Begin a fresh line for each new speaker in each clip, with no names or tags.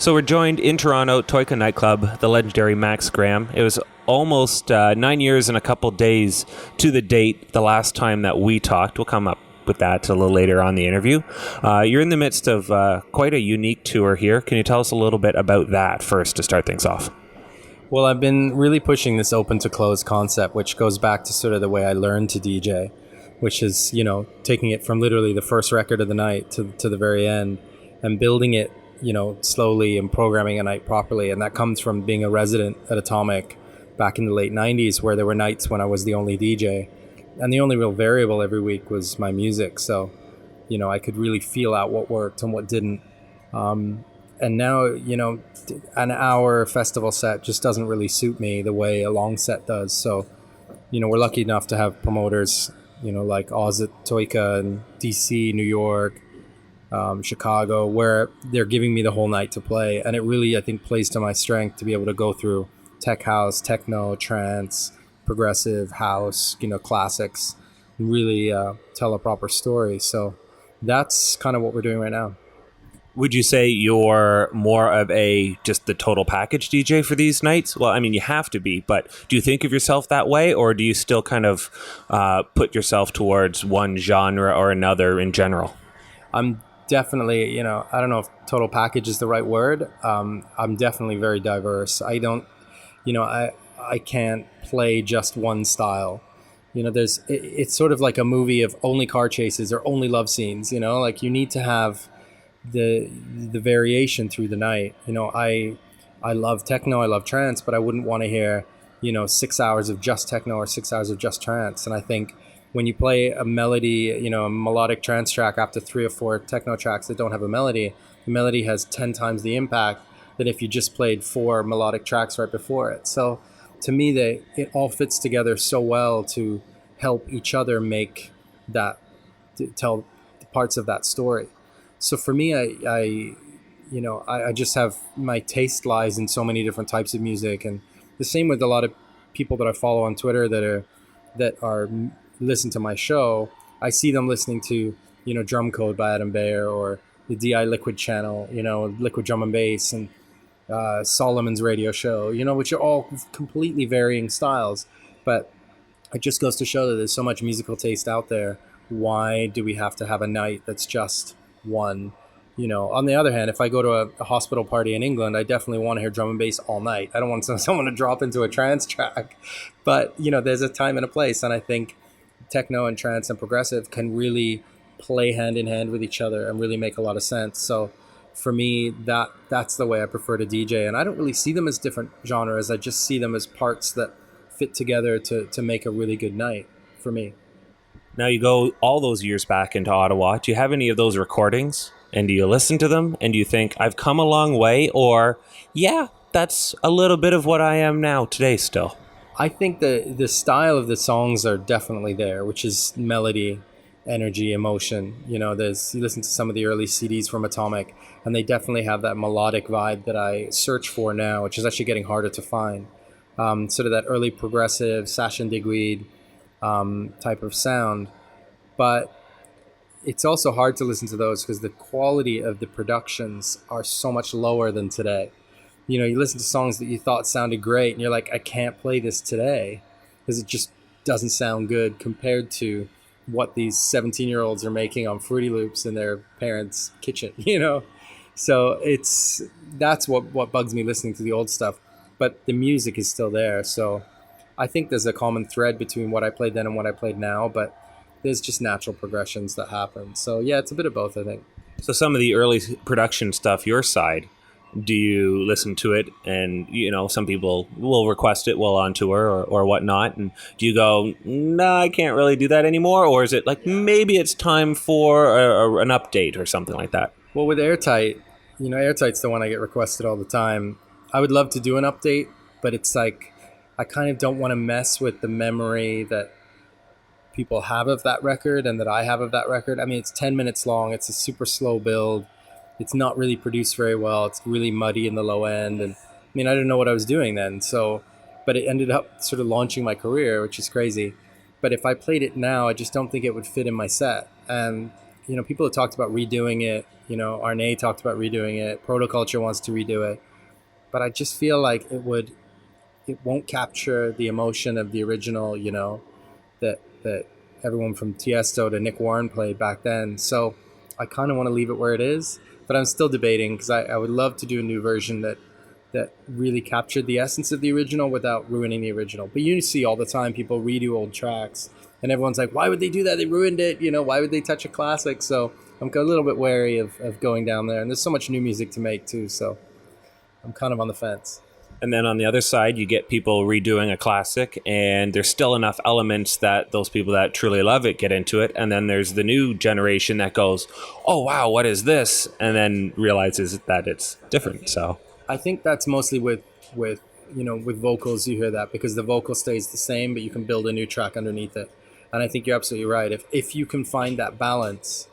So we're joined in Toronto, Toyka nightclub, the legendary Max Graham. It was almost 9 years and a couple days to the date the last time that we talked. We'll come up with that a little later on the interview. You're in the midst of quite a unique tour here. Can you tell us a little bit about that first to start things off?
Well, I've been really pushing this open to close concept, which goes back to sort of the way I learned to DJ, which is, taking it from literally the first record of the night to the very end and building it, slowly and programming a night properly. And that comes from being a resident at Atomic back in the late 90s, where there were nights when I was the only DJ. And the only real variable every week was my music. So, I could really feel out what worked and what didn't. And now, an hour festival set just doesn't really suit me the way a long set does. So, we're lucky enough to have promoters, like Oz at Toyka and DC, New York, Chicago, where they're giving me the whole night to play. And it really, I think, plays to my strength to be able to go through tech house, techno, trance, progressive house, classics, and really tell a proper story. So that's kind of what we're doing right now.
Would you say you're more of just the total package DJ for these nights? Well, I mean, you have to be, but do you think of yourself that way, or do you still kind of put yourself towards one genre or another in general?
I'm definitely, I don't know if total package is the right word. I'm definitely very diverse. I don't, I can't play just one style. It's sort of like a movie of only car chases or only love scenes, like you need to have the variation through the night. I love techno, I love trance, but I wouldn't want to hear 6 hours of just techno or 6 hours of just trance. And I think when you play a melody, a melodic trance track after 3 or 4 techno tracks that don't have a melody, the melody has 10 times the impact than if you just played 4 melodic tracks right before it. So to me, it all fits together so well to help each other make that, to tell parts of that story. So for me, I just have, my taste lies in so many different types of music, and the same with a lot of people that I follow on Twitter that are listen to my show. I see them listening to Drum Code by Adam Beyer, or the DI Liquid channel, Liquid Drum and Bass, and Solomon's radio show, which are all completely varying styles. But it just goes to show that there's so much musical taste out there. Why do we have to have a night that's just one? On the other hand, if I go to a hospital party in England, I definitely want to hear drum and bass all night. I don't want someone to drop into a trance track. But there's a time and a place, and I think techno and trance and progressive can really play hand in hand with each other and really make a lot of sense. So for me, that's the way I prefer to DJ. And I don't really see them as different genres. I just see them as parts that fit together to make a really good night for me.
Now you go all those years back into Ottawa. Do you have any of those recordings? And do you listen to them? And do you think, I've come a long way? Or, yeah, that's a little bit of what I am now today still?
I think the style of the songs are definitely there, which is melody, energy, emotion. You listen to some of the early CDs from Atomic, and they definitely have that melodic vibe that I search for now, which is actually getting harder to find. Sort of that early progressive, Sash and Digweed type of sound. But it's also hard to listen to those because the quality of the productions are so much lower than today. You listen to songs that you thought sounded great, and you're like, I can't play this today because it just doesn't sound good compared to what these 17-year-olds are making on Fruity Loops in their parents' kitchen, So that's what bugs me listening to the old stuff. But the music is still there. So I think there's a common thread between what I played then and what I played now, but there's just natural progressions that happen. So yeah, it's a bit of both, I think.
So some of the early production stuff, your side, do you listen to it and, some people will request it while on tour or whatnot, and do you go, no, I can't really do that anymore? Or is it like, maybe it's time for an update or something like that?
Well, with Airtight, Airtight's the one I get requested all the time. I would love to do an update, but it's like, I kind of don't want to mess with the memory that people have of that record and that I have of that record. I mean, it's 10 minutes long. It's a super slow build. It's not really produced very well. It's really muddy in the low end. And I mean, I didn't know what I was doing then. But it ended up sort of launching my career, which is crazy. But if I played it now, I just don't think it would fit in my set. And people have talked about redoing it. Arne talked about redoing it. Protoculture wants to redo it, but I just feel like it won't capture the emotion of the original. That everyone from Tiesto to Nick Warren played back then. So I kind of want to leave it where it is, but I'm still debating because I would love to do a new version that really captured the essence of the original without ruining the original. But you see all the time people redo old tracks, and everyone's like, why would they do that? They ruined it. Why would they touch a classic? So I'm a little bit wary of going down there. And there's so much new music to make too, so I'm kind of on the fence.
And then on the other side, you get people redoing a classic, and there's still enough elements that those people that truly love it get into it. And then there's the new generation that goes, oh, wow, what is this? And then realizes that it's different. So
I think that's mostly with vocals. You hear that because the vocal stays the same, but you can build a new track underneath it. And I think you're absolutely right. If you can find that balance,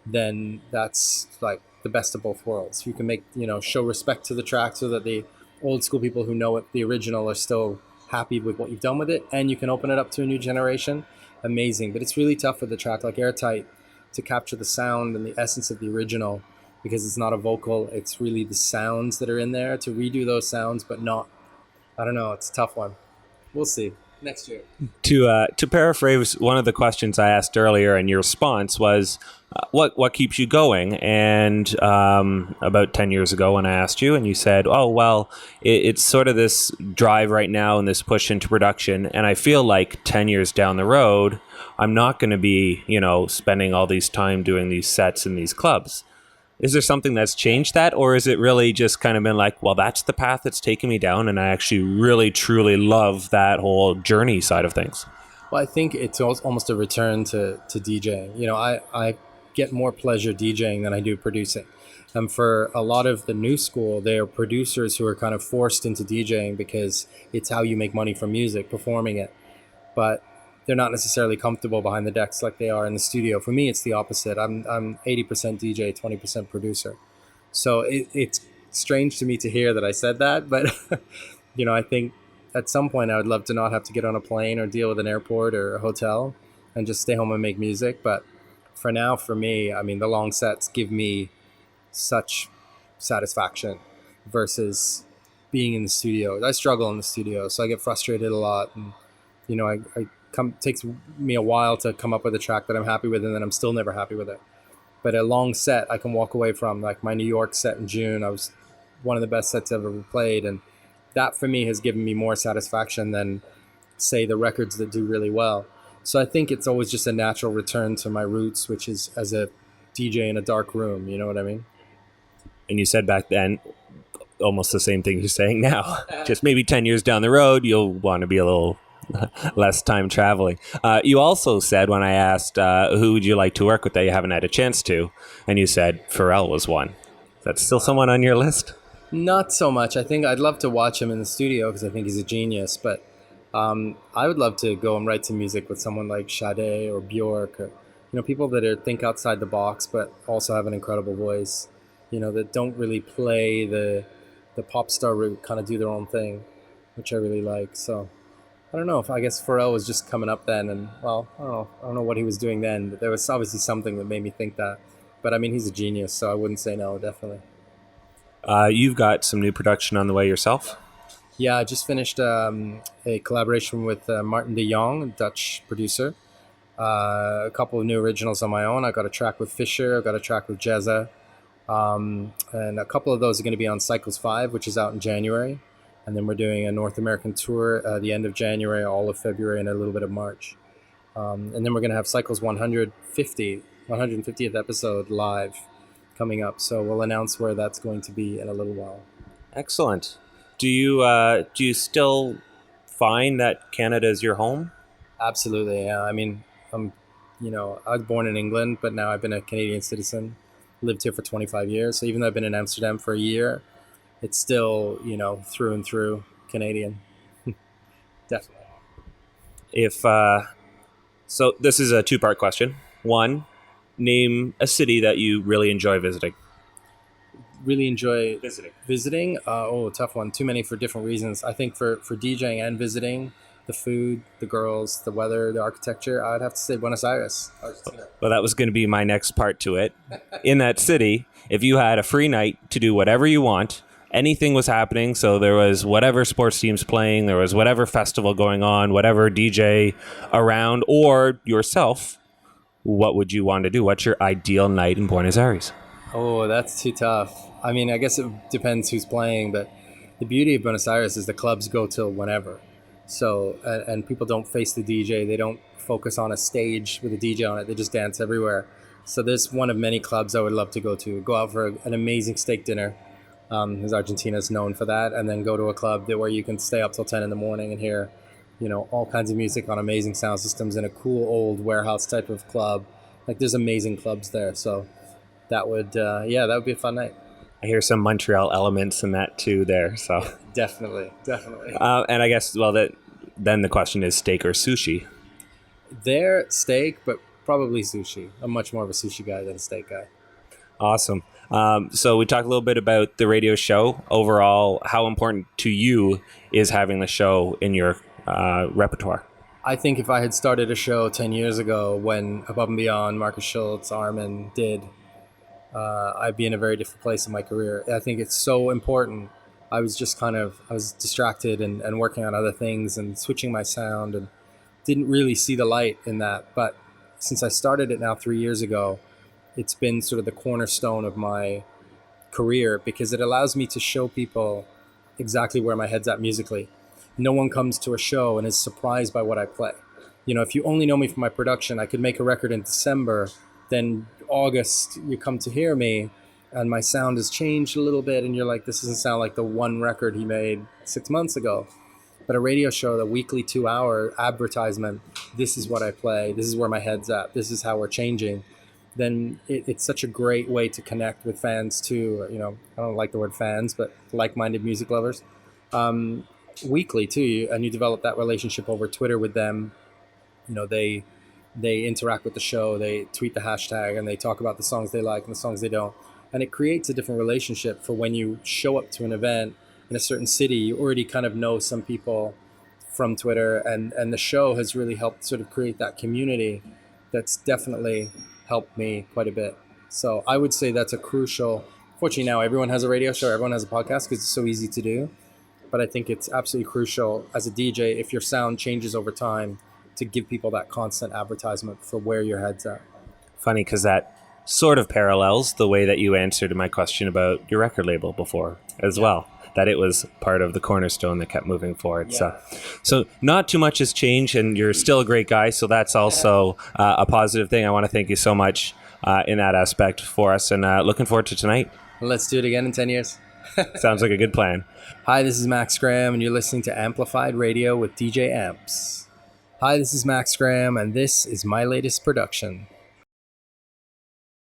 then that's like the best of both worlds. You can make, show respect to the track so that the old school people who know it, the original, are still happy with what you've done with it, and you can open it up to a new generation. Amazing. But it's really tough with a track like Airtight to capture the sound and the essence of the original, because it's not a vocal, it's really the sounds that are in there, to redo those sounds but not, I don't know, it's a tough one. We'll see next year.
To paraphrase one of the questions I asked earlier, and your response was, what keeps you going? And about 10 years ago when I asked you, and you said, oh, well, it's sort of this drive right now and this push into production. And I feel like 10 years down the road, I'm not going to be, spending all these time doing these sets in these clubs. Is there something that's changed that? Or is it really just kind of been like, well, that's the path that's taken me down, and I actually really, truly love that whole journey side of things?
Well, I think it's almost a return to DJing. I get more pleasure DJing than I do producing. And for a lot of the new school, they are producers who are kind of forced into DJing because it's how you make money from music, performing it. But they're not necessarily comfortable behind the decks like they are in the studio. For me, it's the opposite. I'm 80% DJ, 20% producer. So it's strange to me to hear that I said that, but I think at some point I would love to not have to get on a plane or deal with an airport or a hotel and just stay home and make music. But for now, for me, the long sets give me such satisfaction versus being in the studio. I struggle in the studio, so I get frustrated a lot, and takes me a while to come up with a track that I'm happy with, and then I'm still never happy with it. But a long set I can walk away from, like my New York set in June. I was one of the best sets I've ever played, and that for me has given me more satisfaction than, say, the records that do really well. So I think it's always just a natural return to my roots, which is as a DJ in a dark room. You know what I mean?
And you said back then almost the same thing you're saying now. Just maybe 10 years down the road, you'll want to be a little less time traveling. You also said, when I asked who would you like to work with that you haven't had a chance to, and you said Pharrell was one. Is that still someone on your list?
Not so much. I think I'd love to watch him in the studio because I think he's a genius, but I would love to go and write some music with someone like Sade or Bjork, or people that think outside the box but also have an incredible voice, that don't really play the pop star route, kind of do their own thing, which I really like. So I don't know, I guess Pharrell was just coming up then, and well, I don't know what he was doing then, but there was obviously something that made me think that. But he's a genius, so I wouldn't say no, definitely.
You've got some new production on the way yourself?
Yeah, I just finished a collaboration with Martin de Jong, a Dutch producer. A couple of new originals on my own. I got a track with Fisher, I got a track with Jezza. And a couple of those are going to be on Cycles 5, which is out in January. And then we're doing a North American tour the end of January, all of February, and a little bit of March. And then we're going to have Cycles 150th episode live coming up. So we'll announce where that's going to be in a little while.
Excellent. Do you still find that Canada is your home?
Absolutely. Yeah. I was born in England, but now I've been a Canadian citizen. Lived here for 25 years. So even though I've been in Amsterdam for a year, it's still, through and through Canadian. Definitely.
So this is a two-part question. One, name a city that you really enjoy visiting.
Really enjoy
Visiting.
Visiting? Tough one. Too many for different reasons. I think for DJing and visiting, the food, the girls, the weather, the architecture, I'd have to say Buenos Aires, Argentina.
Well, that was going to be my next part to it. In that city, if you had a free night to do whatever you want, anything was happening. So there was whatever sports teams playing, there was whatever festival going on, whatever DJ around, or yourself, what would you want to do? What's your ideal night in Buenos Aires?
Oh, that's too tough. I mean, I guess it depends who's playing, but the beauty of Buenos Aires is the clubs go till whenever. So, and people don't face the DJ. They don't focus on a stage with a DJ on it. They just dance everywhere. So there's one of many clubs I would love to go to. Go out for an amazing steak dinner, because Argentina is known for that, and then go to a club where you can stay up till 10 in the morning and hear, all kinds of music on amazing sound systems in a cool old warehouse type of club. Like, there's amazing clubs there. So that would be a fun night.
I hear some Montreal elements in that too there. So
Definitely.
and I guess, then the question is steak or sushi.
There, steak, but probably sushi. I'm much more of a sushi guy than a steak guy.
Awesome. So we talked a little bit about the radio show. Overall, how important to you is having the show in your repertoire?
I think if I had started a show 10 years ago when Above and Beyond, Marcus Schultz, Armin did, I'd be in a very different place in my career. I think it's so important. I was distracted and working on other things and switching my sound and didn't really see the light in that. But since I started it now 3 years ago, it's been sort of the cornerstone of my career because it allows me to show people exactly where my head's at musically. No one comes to a show and is surprised by what I play. If you only know me from my production, I could make a record in December, then August you come to hear me and my sound has changed a little bit and you're like, this doesn't sound like the one record he made 6 months ago. But a radio show, the weekly 2-hour advertisement, this is what I play, this is where my head's at, this is how we're changing, then it's such a great way to connect with fans too. I don't like the word fans, but like-minded music lovers. Weekly too, and you develop that relationship over Twitter with them. They interact with the show, they tweet the hashtag, and they talk about the songs they like and the songs they don't, and it creates a different relationship for when you show up to an event in a certain city. You already kind of know some people from Twitter, and the show has really helped sort of create that community that's definitely helped me quite a bit. So I would say that's a crucial. Fortunately now everyone has a radio show, everyone has a podcast because it's so easy to do. But I think it's absolutely crucial as a DJ, if your sound changes over time, to give people that constant advertisement for where your head's at.
Funny, because that sort of parallels the way that you answered my question about your record label before as well, that it was part of the cornerstone that kept moving forward.
Yeah.
So not too much has changed, and you're still a great guy, so that's also a positive thing. I want to thank you so much in that aspect for us, and looking forward to tonight.
Let's do it again in 10 years.
Sounds like a good plan.
Hi, this is Max Graham, and you're listening to Amplified Radio with DJ Amps. Hi, this is Max Graham, and this is my latest production.